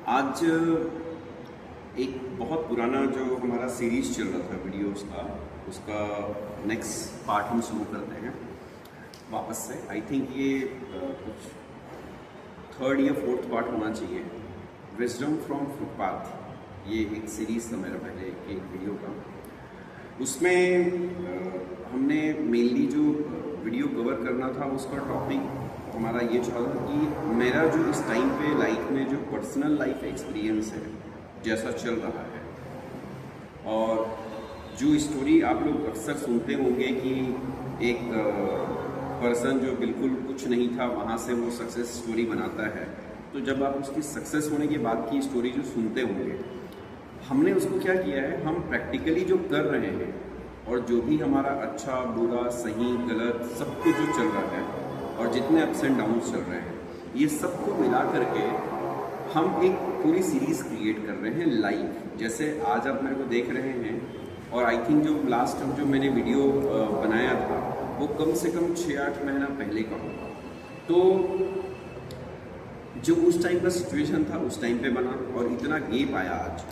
आज एक बहुत पुराना जो हमारा सीरीज चल रहा था वीडियोस का, उसका नेक्स्ट पार्ट हम शुरू करते हैं वापस से। आई थिंक ये कुछ थर्ड या फोर्थ पार्ट होना चाहिए। विजडम फ्रॉम फुटपाथ, ये एक सीरीज़ था मेरा पहले एक वीडियो का। उसमें हमने मेनली जो वीडियो कवर करना था उसका टॉपिक हमारा ये था कि मेरा जो इस टाइम पे लाइफ में जो पर्सनल लाइफ एक्सपीरियंस है जैसा चल रहा है, और जो स्टोरी आप लोग अक्सर सुनते होंगे कि एक पर्सन जो बिल्कुल कुछ नहीं था वहाँ से वो सक्सेस स्टोरी बनाता है। तो जब आप उसकी सक्सेस होने के बाद की स्टोरी जो सुनते होंगे, हमने उसको क्या किया है, हम प्रैक्टिकली जो कर रहे हैं और जो भी हमारा अच्छा बुरा सही गलत सब कुछ जो चल रहा है और जितने अप्स एंड डाउन्स चल रहे हैं, ये सबको मिला करके हम एक पूरी सीरीज़ क्रिएट कर रहे हैं लाइव। जैसे आज आप मेरे को देख रहे हैं, और आई थिंक जो लास्ट जो मैंने वीडियो बनाया था वो कम से कम 6-8 महीना पहले का होगा। तो जो उस टाइम का सिचुएशन था उस टाइम पे बना, और इतना गेप आया आज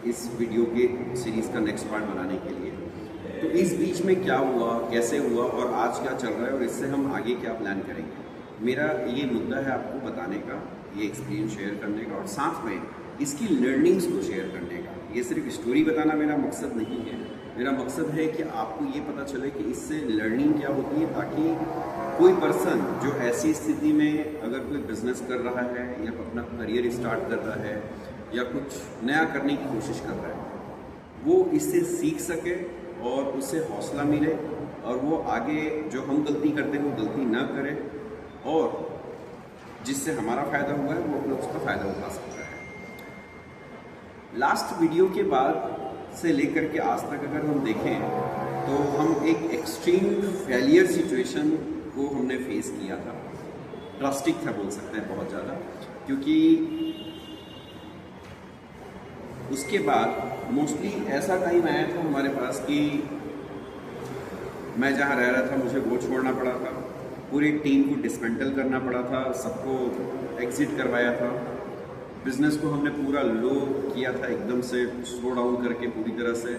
इस वीडियो के सीरीज़ का नेक्स्ट पार्ट बनाने के लिए। तो इस बीच में क्या हुआ, कैसे हुआ और आज क्या चल रहा है और इससे हम आगे क्या प्लान करेंगे, मेरा ये मुद्दा है आपको बताने का, ये एक्सपीरियंस शेयर करने का और साथ में इसकी लर्निंग्स को शेयर करने का। ये सिर्फ स्टोरी बताना मेरा मकसद नहीं है। मेरा मकसद है कि आपको ये पता चले कि इससे लर्निंग क्या होती है, ताकि कोई पर्सन जो ऐसी स्थिति में अगर कोई बिजनेस कर रहा है या अपना करियर स्टार्ट कर रहा है या कुछ नया करने की कोशिश कर रहा है, वो इससे सीख सके और उससे हौसला मिले और वो आगे जो हम गलती करते हैं वो गलती ना करे, और जिससे हमारा फ़ायदा हुआ है वो अपना उसका फ़ायदा उठा सकता है। लास्ट वीडियो के बाद से लेकर के आज तक अगर हम देखें तो हम एक एक्सट्रीम फेलियर सिचुएशन को हमने फेस किया था। ड्रास्टिक था बोल सकते हैं, बहुत ज़्यादा, क्योंकि उसके बाद मोस्टली ऐसा टाइम आया था हमारे पास कि मैं जहाँ रह रहा था मुझे वो छोड़ना पड़ा था, पूरी टीम को डिसमेंटल करना पड़ा था, सबको एग्जिट करवाया था, बिजनेस को हमने पूरा लो किया था, एकदम से स्लो डाउन करके पूरी तरह से।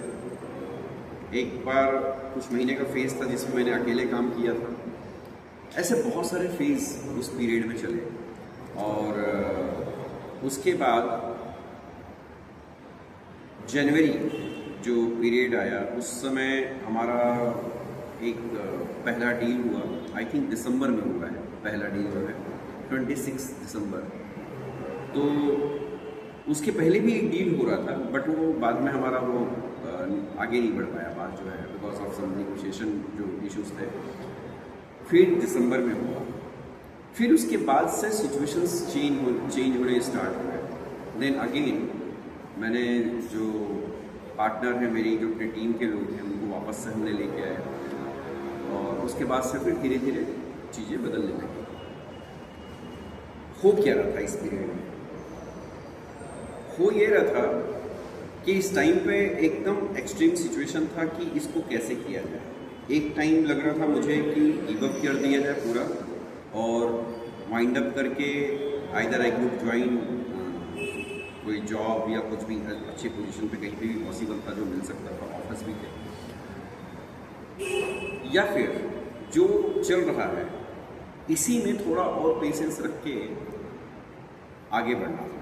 एक बार कुछ महीने का फेज़ था जिसमें मैंने अकेले काम किया था। ऐसे बहुत सारे फेज़ उस पीरियड में चले, और उसके बाद जनवरी जो पीरियड आया उस समय हमारा एक पहला डील हुआ। आई थिंक दिसंबर में हुआ है पहला डील जो है, 26 दिसंबर। तो उसके पहले भी एक डील हो रहा था, बट वो बाद में हमारा वो आगे नहीं बढ़ पाया, बात जो है बिकॉज ऑफ सम नेगोशिएशन जो इश्यूज थे। फिर दिसंबर में हुआ, फिर उसके बाद से सिचुएशंस चेंज होने स्टार्ट हुए। देन अगेन मैंने जो पार्टनर है मेरी, जो अपनी टीम के लोग हैं, उनको वापस से हमने लेके आए, और उसके बाद से फिर धीरे धीरे चीज़ें बदलने लगी। हो क्या रहा था इस पीरियड में? हो ये रहा था कि इस टाइम पे एकदम एक्सट्रीम सिचुएशन था कि इसको कैसे किया जाए। एक टाइम लग रहा था मुझे कि गिव अप कर दिया जाए पूरा और वाइंड अप करके आइदर आई कुड ज्वाइन कोई जॉब या कुछ भी अच्छी पोजीशन पे कहीं पे भी पॉसिबल था जो मिल सकता था, ऑफर्स भी थे, या फिर जो चल रहा है इसी में थोड़ा और पेशेंस रख के आगे बढ़ना था।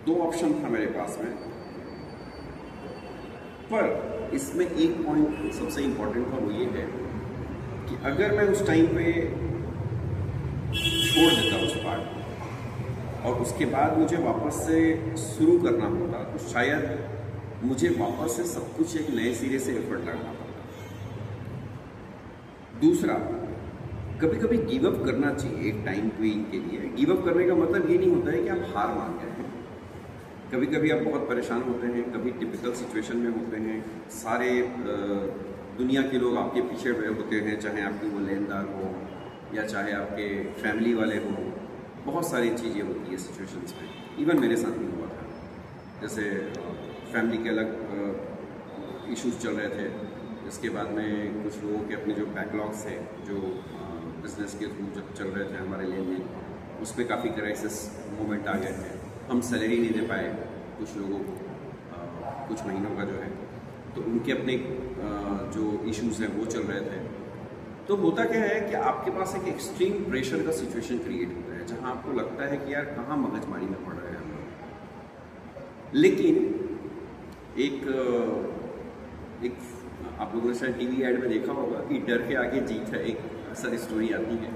दो ऑप्शन था मेरे पास में, पर इसमें एक पॉइंट सबसे इम्पोर्टेंट था, वो ये है कि अगर मैं उस टाइम पे छोड़ देता उस पार्ट को और उसके बाद मुझे वापस से शुरू करना होता, तो शायद मुझे वापस से सब कुछ एक नए सिरे से एफर्ट लगना पड़ता। दूसरा, कभी कभी गिव अप करना चाहिए एक टाइम ट्वीन के लिए। गिव अप करने का मतलब ये नहीं होता है कि आप हार मान गए हैं। कभी कभी आप बहुत परेशान होते हैं, कभी टिपिकल सिचुएशन में होते हैं, सारे दुनिया के लोग आपके पीछे होते हैं, चाहे आपकी वो लेनदार हो या चाहे आपके फैमिली वाले हो, बहुत सारी चीज़ें होती है सिचुएशंस में। इवन मेरे साथ भी हुआ था, जैसे फैमिली के अलग इश्यूज चल रहे थे, इसके बाद में कुछ लोगों के अपने जो बैकलॉग्स थे, जो बिजनेस के थ्रू जब चल रहे थे हमारे लेन देन, उस पर काफ़ी क्राइसिस मोमेंट आ गए थे। हम सैलरी नहीं दे पाए कुछ लोगों को, कुछ महीनों का जो है, तो उनके अपने जो इश्यूज़ हैं वो चल रहे थे। तो होता क्या है कि आपके पास एक एक्सट्रीम प्रेशर का सिचुएशन क्रिएट होता है जहाँ आपको लगता है कि यार कहाँ मगजमारी में पड़ रहे हैं हम लोग। लेकिन एक आप लोगों ने शायद टीवी ऐड में देखा होगा कि डर के आगे जीत है, एक अक्सर स्टोरी आती है।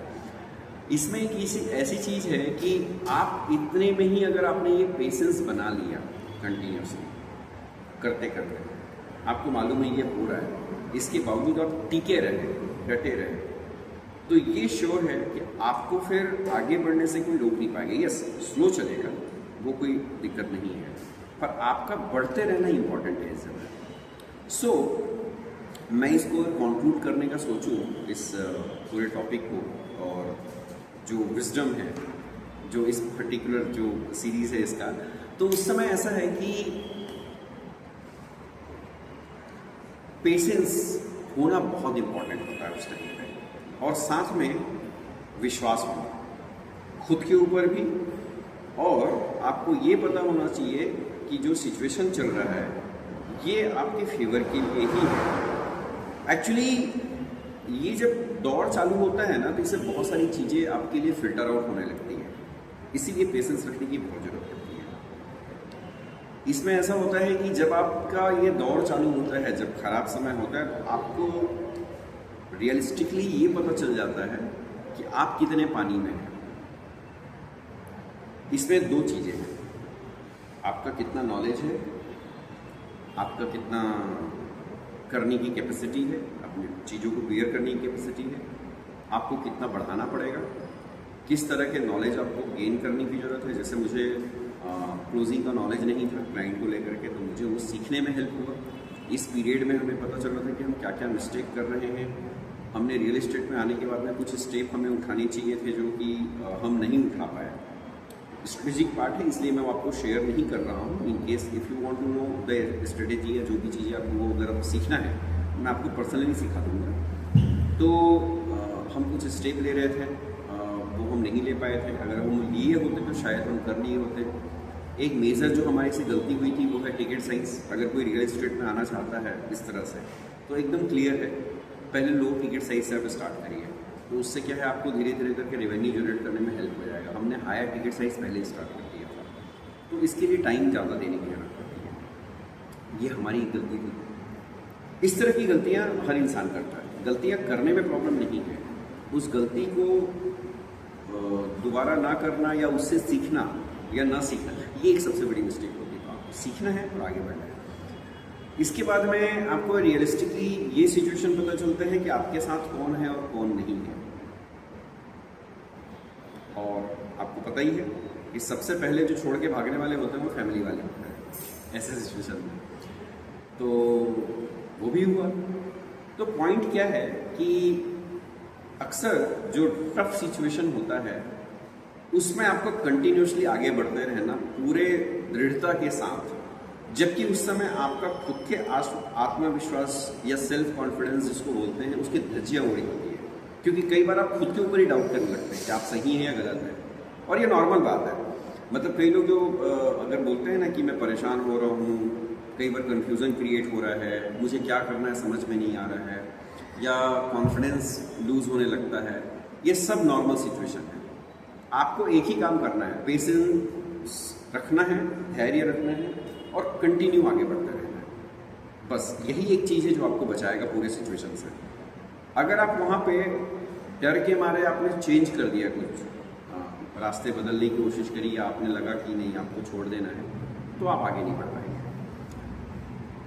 इसमें एक ऐसी चीज़ है कि आप इतने में ही अगर आपने ये पेशेंस बना लिया कंटिन्यूसली करते करते, आपको मालूम है ये हो रहा है, इसके बावजूद आप टिके रहे, डटे रहे, तो ये श्योर है कि आपको फिर आगे बढ़ने से कोई रोक नहीं पाएगा। यस, स्लो चलेगा, वो कोई दिक्कत नहीं है, पर आपका बढ़ते रहना इंपॉर्टेंट है इस जगह। सो मैं इसको कंक्लूड करने का सोचूं इस पूरे टॉपिक को, और जो विजडम है जो इस पर्टिकुलर जो सीरीज़ है इसका, तो उस समय ऐसा है कि पेशेंस होना बहुत इंपॉर्टेंट होता है उस टाइम पे, और साथ में विश्वास होना खुद के ऊपर भी, और आपको ये पता होना चाहिए कि जो सिचुएशन चल रहा है ये आपके फेवर के लिए ही है। एक्चुअली ये जब दौड़ चालू होता है ना, तो इससे बहुत सारी चीज़ें आपके लिए फिल्टर आउट होने लगती हैं, इसीलिए पेशेंस रखने की बहुत ज़रूरत पड़ती है। इसमें ऐसा होता है कि जब आपका ये दौड़ चालू होता है, जब खराब समय होता है, तो आपको रियलिस्टिकली ये पता चल जाता है कि आप कितने पानी में हैं। इसमें दो चीज़ें हैं, आपका कितना नॉलेज है, आपका कितना करने की कैपेसिटी है, अपनी चीज़ों को बियर करने की कैपेसिटी है, आपको कितना बढ़ाना पड़ेगा, किस तरह के नॉलेज आपको गेन करने की ज़रूरत है। जैसे मुझे क्लोजिंग का नॉलेज नहीं था क्लाइंट को लेकर के, तो मुझे वो सीखने में हेल्प हुआ। इस पीरियड में हमें पता चल रहा था कि हम क्या क्या मिस्टेक कर रहे हैं। हमने रियल एस्टेट में आने के बाद में कुछ स्टेप हमें उठाने चाहिए थे जो कि हम नहीं उठा पाए। स्ट्रेटेजिक पार्ट है, इसलिए मैं आपको शेयर नहीं कर रहा हूँ। In case if you want to know the strategy या जो भी चीज़ें आपको वो अगर सीखना है, मैं आपको पर्सनली सिखा दूँगा। तो हम कुछ स्टेप ले रहे थे, वो हम नहीं ले पाए थे। अगर हम लिए होते तो शायद हम कर लिए होते। एक मेजर जो हमारे से गलती हुई थी वो है टिकट साइज़। अगर कोई रियल एस्टेट में आना चाहता है इस तरह से, तो एकदम क्लियर है, पहले लो टिकट साइज से आप स्टार्ट करिए, तो उससे क्या है आपको धीरे धीरे करके रेवेन्यू जनरेट करने में हेल्प हो जाएगा। हमने हायर टिकट साइज़ पहले स्टार्ट कर दिया था, तो इसके लिए टाइम ज़्यादा देने की जरूरत पड़ती है। ये हमारी एक गलती थी। इस तरह की गलतियाँ हर इंसान करता है। गलतियाँ करने में प्रॉब्लम नहीं है, उस गलती को दोबारा ना करना या उससे सीखना या ना सीखना, ये एक सबसे बड़ी मिस्टेक होती है। आपको सीखना है और आगे बढ़ना है। इसके बाद में आपको रियलिस्टिकली ये सिचुएशन पता चलता है कि आपके साथ कौन है और कौन नहीं है। और आपको पता ही है कि सबसे पहले जो छोड़ के भागने वाले होते हैं वो फैमिली वाले होते हैं ऐसे सिचुएशन में। तो वो भी हुआ। तो पॉइंट क्या है कि अक्सर जो टफ सिचुएशन होता है उसमें आपको कंटिन्यूसली आगे बढ़ते रहना पूरे दृढ़ता के साथ, जबकि उस समय आपका खुद के आत्मविश्वास या सेल्फ कॉन्फिडेंस जिसको बोलते हैं उसकी धज्जियाँ उड़ी होती है। क्योंकि कई बार आप खुद के ऊपर ही डाउट करने लगते हैं कि आप सही हैं या गलत हैं, और ये नॉर्मल बात है। मतलब कई लोग जो अगर बोलते हैं ना कि मैं परेशान हो रहा हूँ, कई बार कन्फ्यूज़न क्रिएट हो रहा है, मुझे क्या करना है समझ में नहीं आ रहा है, या कॉन्फिडेंस लूज़ होने लगता है, ये सब नॉर्मल सिचुएशन है। आपको एक ही काम करना है, पेशेंस रखना है, धैर्य रखना है और कंटिन्यू आगे बढ़ते रहना है। बस यही एक चीज़ है जो आपको बचाएगा पूरे सिचुएशन से। अगर आप वहाँ पे डर के मारे आपने चेंज कर दिया, कुछ रास्ते बदलने की कोशिश करी, या आपने लगा कि नहीं आपको छोड़ देना है, तो आप आगे नहीं बढ़ पाएंगे।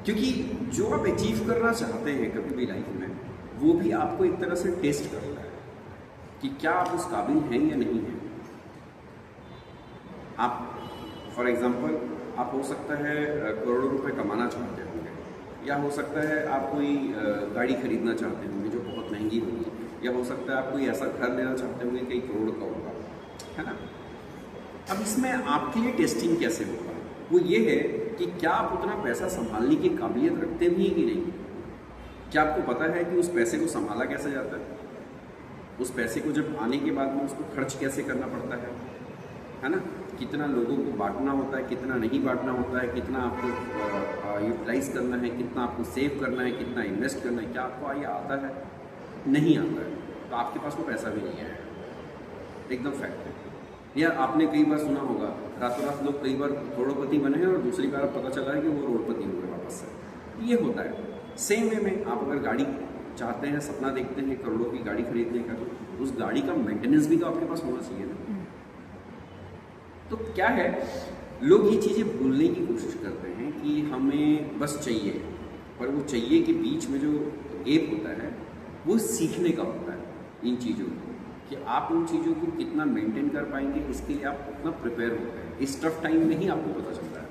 क्योंकि जो आप अचीव करना चाहते हैं कभी भी लाइफ में, वो भी आपको एक तरह से टेस्ट करता है कि क्या आप उस काबिल हैं या नहीं हैं। आप फॉर एग्जांपल आप हो सकता है करोड़ों रुपए कमाना चाहते होंगे, या हो सकता है आप कोई गाड़ी खरीदना चाहते होंगे जो बहुत महंगी होगी, या हो सकता है आप कोई ऐसा घर लेना चाहते होंगे कई करोड़ का होगा, है ना। अब इसमें आपके लिए टेस्टिंग कैसे होगा, वो ये है कि क्या आप उतना पैसा संभालने की काबिलियत रखते भी हैं कि नहीं। क्या आपको पता है कि उस पैसे को संभाला कैसे जाता है। उस पैसे को जब आने के बाद में उसको खर्च कैसे करना पड़ता है ना, कितना लोगों को बांटना होता है, कितना नहीं बांटना होता है, कितना आपको यूटिलाइज करना है, कितना आपको सेव करना है, कितना इन्वेस्ट करना है, क्या आपको ये आता है? नहीं आता है, तो आपके पास वो पैसा भी नहीं है, एकदम फैक्ट है। या आपने कई बार सुना होगा, रातों रात लोग कई बार करोड़पति बने हैं और दूसरी बार पता चला है कि वो रोडपति हुए वापस से। ये होता है। सेम वे में आप अगर गाड़ी चाहते हैं, सपना देखते हैं करोड़ों की गाड़ी खरीदने का, तो उस गाड़ी का मेंटेनेंस भी तो आपके पास होना चाहिए ना। तो क्या है, लोग ये चीज़ें भूलने की कोशिश करते हैं कि हमें बस चाहिए, पर वो चाहिए के बीच में जो गैप होता है वो सीखने का होता है इन चीज़ों को, कि आप उन चीज़ों को कितना मेंटेन कर पाएंगे, इसके लिए आप कितना प्रिपेयर होते हैं। इस टफ टाइम में ही आपको पता चलता है,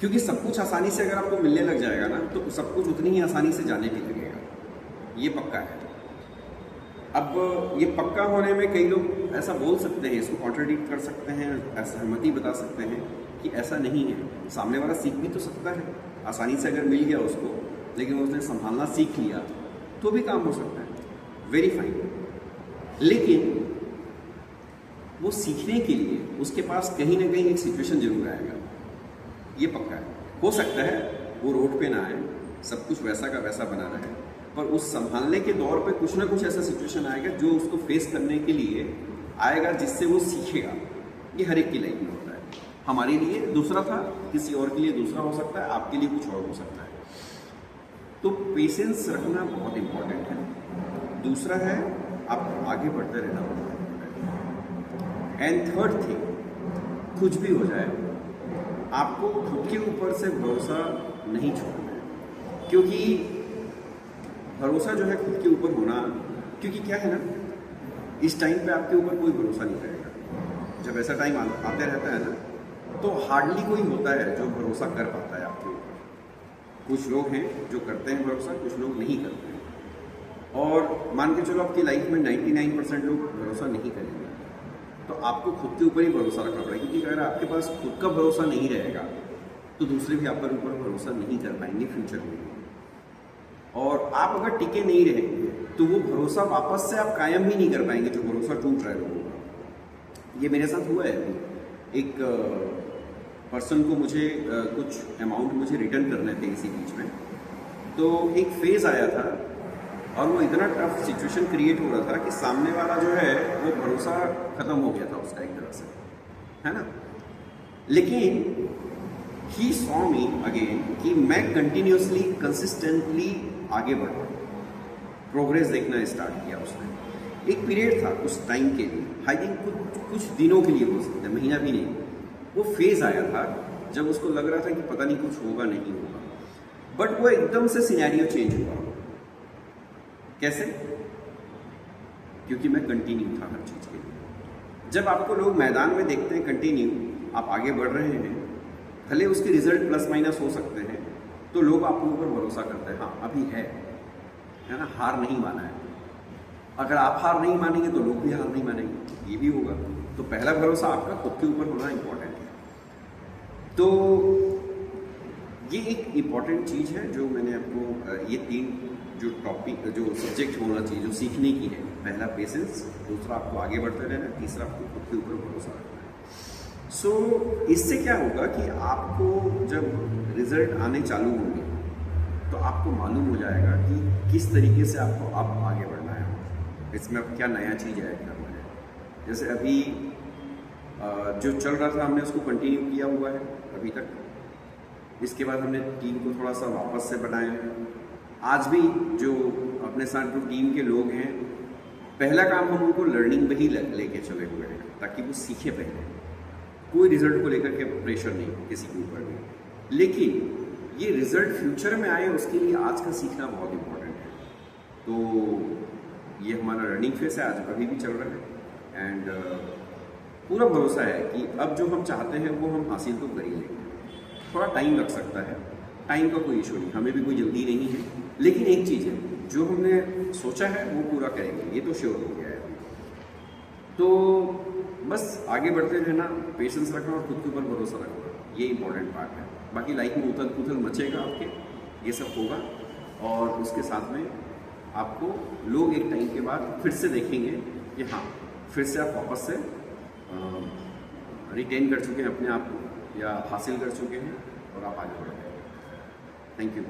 क्योंकि सब कुछ आसानी से अगर आपको मिलने लग जाएगा ना, तो सब कुछ उतनी ही आसानी से जाने भी लगेगा, ये पक्का है। अब ये पक्का होने में कई लोग ऐसा बोल सकते हैं, इसको कॉन्ट्रडिक्ट कर सकते हैं, असहमति बता सकते हैं कि ऐसा नहीं है। सामने वाला सीख भी तो सकता है, आसानी से अगर मिल गया उसको, लेकिन उसने संभालना सीख लिया तो भी काम हो सकता है, वेरी फाइन। लेकिन वो सीखने के लिए उसके पास कहीं ना कहीं एक सिचुएशन जरूर आएगा, ये पक्का है। हो सकता है वो रोड पे ना आए, सब कुछ वैसा का वैसा बना रहे, पर उस संभालने के दौर पे कुछ ना कुछ ऐसा सिचुएशन आएगा जो उसको फेस करने के लिए आएगा, जिससे वो सीखेगा। ये हर एक की लाइफ में होता है। हमारे लिए दूसरा था, किसी और के लिए दूसरा हो सकता है, आपके लिए कुछ और हो सकता है। तो पेशेंस रखना बहुत इंपॉर्टेंट है। दूसरा है आप आगे बढ़ते रहना बहुत इंपॉर्टेंट है। एंड थर्ड थिंग, कुछ भी हो जाए आपको खुद के ऊपर से भरोसा नहीं छोड़ना है, क्योंकि भरोसा जो है खुद के ऊपर होना, क्योंकि क्या है ना, इस टाइम पे आपके ऊपर कोई भरोसा नहीं करेगा। जब ऐसा टाइम आते रहता है ना, तो हार्डली कोई होता है जो भरोसा कर पाता है आपके ऊपर। कुछ लोग हैं जो करते हैं भरोसा, कुछ लोग नहीं करते हैं। और मान के चलो आपकी लाइफ में 99% लोग भरोसा नहीं करेंगे, तो आपको खुद के ऊपर ही भरोसा रखना पड़ेगा, क्योंकि अगर आपके पास खुद का भरोसा नहीं रहेगा तो दूसरे भी आप पर ऊपर भरोसा नहीं कर पाएंगे फ्यूचर में। और आप अगर टिके नहीं रहेंगे तो वो भरोसा वापस से आप कायम ही नहीं कर पाएंगे, जो भरोसा टूट रहा है लोगों का। ये मेरे साथ हुआ है अभी। एक पर्सन को मुझे कुछ अमाउंट मुझे रिटर्न करने थे इसी बीच में, तो एक फेज़ आया था और वो इतना टफ सिचुएशन क्रिएट हो रहा था कि सामने वाला जो है वो भरोसा ख़त्म हो गया था उसका एक तरह से, है ना। लेकिन ही सॉ मी अगेन कि मैं कंटिन्यूसली कंसिस्टेंटली आगे बढ़ रहा हूँ, प्रोग्रेस देखना स्टार्ट किया उसने। एक पीरियड था कुछ टाइम के लिए, आई थिंक कुछ दिनों के लिए हो सकता है, महीना भी नहीं, वो फेज़ आया था जब उसको लग रहा था कि पता नहीं कुछ होगा नहीं होगा, बट वो एकदम से सिनेरियो चेंज हुआ। कैसे? क्योंकि मैं कंटिन्यू था हर चीज़ के लिए। जब आपको लोग मैदान में देखते हैं कंटिन्यू, आप आगे बढ़ रहे हैं, भले उसके रिजल्ट प्लस माइनस हो सकते हैं, तो लोग आपके ऊपर भरोसा करते हैं, हाँ अभी है ना, हार नहीं माना है। अगर आप हार नहीं मानेंगे तो लोग भी हार नहीं मानेंगे, ये भी होगा। तो पहला भरोसा आपका खुद के ऊपर होना इंपॉर्टेंट है। तो ये एक इम्पॉर्टेंट चीज़ है जो मैंने आपको, ये 3 जो टॉपिक, जो सब्जेक्ट होना चाहिए, जो सीखने की है। पहला पेशेंस, दूसरा आपको आगे बढ़ते रहना, तीसरा आपको खुद के ऊपर भरोसा रखना है। सो इससे क्या होगा कि आपको जब रिजल्ट आने चालू होंगे तो आपको मालूम हो जाएगा कि किस तरीके से आपको अब आगे बढ़ना है, इसमें अब क्या नया चीज़ ऐड करना है। जैसे अभी जो चल रहा था हमने उसको कंटिन्यू किया हुआ है अभी तक, इसके बाद हमने टीम को थोड़ा सा वापस से बनाया है। आज भी जो अपने साथ जो टीम के लोग हैं, पहला काम हम उनको लर्निंग में ही लेके चले हुए हैं, ताकि वो सीखे पहले। कोई रिजल्ट को लेकर के प्रेशर नहीं किसी के ऊपर भी, लेकिन ये रिजल्ट फ्यूचर में आए उसके लिए आज का सीखना बहुत इम्पोर्टेंट है। तो ये हमारा रनिंग फेस है, आज अभी भी चल रहा है। एंड पूरा भरोसा है कि अब जो हम चाहते हैं वो हम हासिल तो कर ही लेंगे। थोड़ा टाइम लग सकता है, टाइम का कोई इशू नहीं, हमें भी कोई जल्दी नहीं है, लेकिन एक चीज़ है, जो हमने सोचा है वो पूरा करेंगे, ये तो श्योर हो गया है। तो बस आगे बढ़ते रहना, पेशेंस रखना और खुद के ऊपर भरोसा रखना, ये इंपॉर्टेंट पार्ट है। बाकी लाइफ में उथल पुथल मचेगा आपके, ये सब होगा, और उसके साथ में आपको लोग एक टाइम के बाद फिर से देखेंगे कि हाँ, फिर से आप वापस से रिटेन कर चुके हैं अपने आप को या हासिल कर चुके हैं और आप आगे बढ़ गए। Thank you.